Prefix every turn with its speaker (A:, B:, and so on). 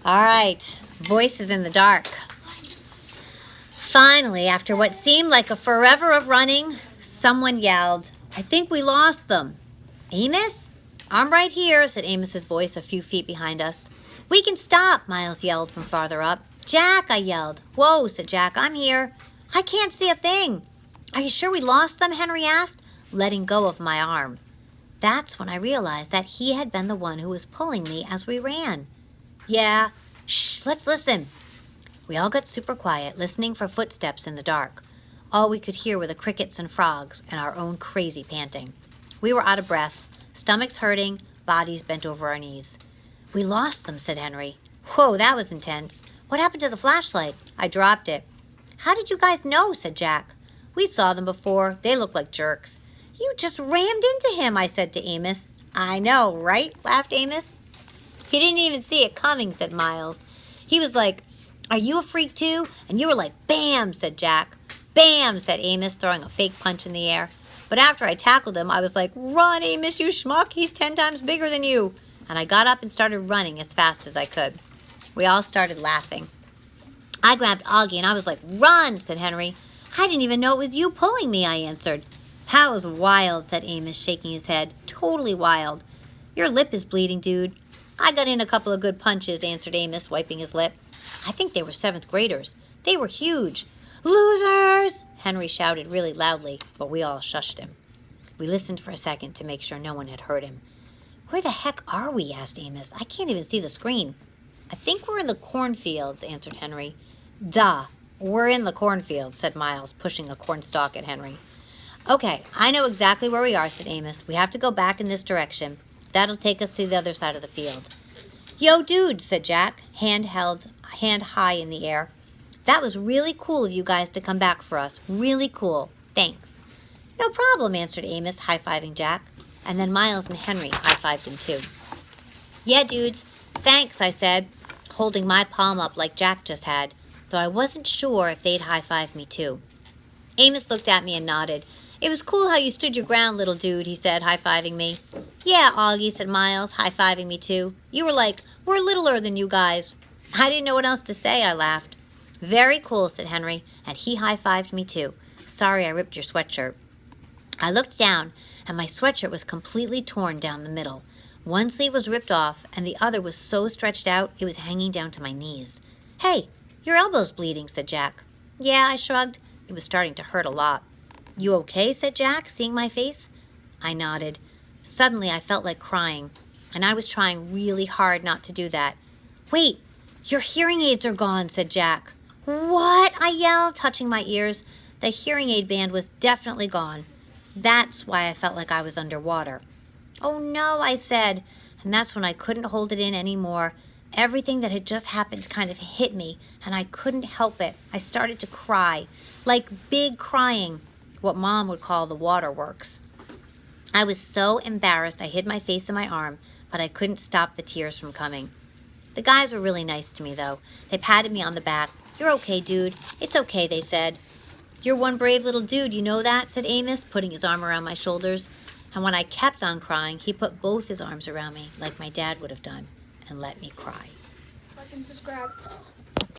A: All right, voices in the dark. Finally, after what seemed like a forever of running, someone yelled, "I think we lost them." "Amos?" "I'm right here," said Amos's voice a few feet behind us. "We can stop," Miles yelled from farther up. "Jack," I yelled. "Whoa," said Jack, "I'm here." "I can't see a thing." "Are you sure we lost them?" Henry asked, letting go of my arm. That's when I realized that he had been the one who was pulling me as we ran. "Yeah, shh, let's listen." We all got super quiet, listening for footsteps in the dark. All we could hear were the crickets and frogs and our own crazy panting. We were out of breath, stomachs hurting, bodies bent over our knees. "We lost them," said Henry. "Whoa, that was intense. What happened to the flashlight?" "I dropped it." "How did you guys know?" said Jack. "We saw them before. They look like jerks." "You just rammed into him," I said to Amos. "I know, right?" laughed Amos. "He didn't even see it coming," said Miles. He was like, "Are you a freak too?" And you were like, "Bam," said Jack. "Bam," said Amos, throwing a fake punch in the air. But after I tackled him, I was like, "Run, Amos, you schmuck. He's 10 times bigger than you." And I got up and started running as fast as I could. We all started laughing. I grabbed Augie and I was like, "Run," said Henry. "I didn't even know it was you pulling me," I answered. "That was wild," said Amos, shaking his head. "Totally wild." "Your lip is bleeding, dude." "I got in a couple of good punches," answered Amos, wiping his lip. I think they were 7th graders. They were huge. "Losers!" Henry shouted really loudly, but we all shushed him. We listened for a second to make sure no one had heard him. "Where the heck are we?" asked Amos. "I can't even see the screen." "I think we're in the cornfields," answered Henry. "Duh, we're in the cornfields," said Miles, pushing a cornstalk at Henry. "Okay, I know exactly where we are," said Amos. "We have to go back in this direction. That'll take us to the other side of the field." "Yo, dude," said Jack, hand high in the air. "That was really cool of you guys to come back for us. Really cool. Thanks." "No problem," answered Amos, high-fiving Jack. And then Miles and Henry high-fived him too. "Yeah, dudes, thanks," I said, holding my palm up like Jack just had, though I wasn't sure if they'd high-five me too. Amos looked at me and nodded. "It was cool how you stood your ground, little dude," he said, high-fiving me. "Yeah, Augie," said Miles, high-fiving me too. "You were like, we're littler than you guys." I didn't know what else to say, I laughed. "Very cool," said Henry, and he high-fived me too. "Sorry I ripped your sweatshirt." I looked down, and my sweatshirt was completely torn down the middle. One sleeve was ripped off, and the other was so stretched out it was hanging down to my knees. "Hey, your elbow's bleeding," said Jack. "Yeah," I shrugged. It was starting to hurt a lot. "You okay?" said Jack, seeing my face. I nodded. Suddenly I felt like crying, and I was trying really hard not to do that. "Wait, your hearing aids are gone," said Jack. "What?" I yelled, touching my ears. The hearing aid band was definitely gone. That's why I felt like I was underwater. "Oh no," I said, and that's when I couldn't hold it in anymore. Everything that had just happened kind of hit me, and I couldn't help it. I started to cry, like big crying, what Mom would call the waterworks. I was so embarrassed I hid my face in my arm, but I couldn't stop the tears from coming. The guys were really nice to me, though. They patted me on the back. "You're okay, dude. It's okay," they said. "You're one brave little dude, you know that?" said Amos, putting his arm around my shoulders. And when I kept on crying, he put both his arms around me, like my dad would have done, and let me cry.
B: Like and subscribe.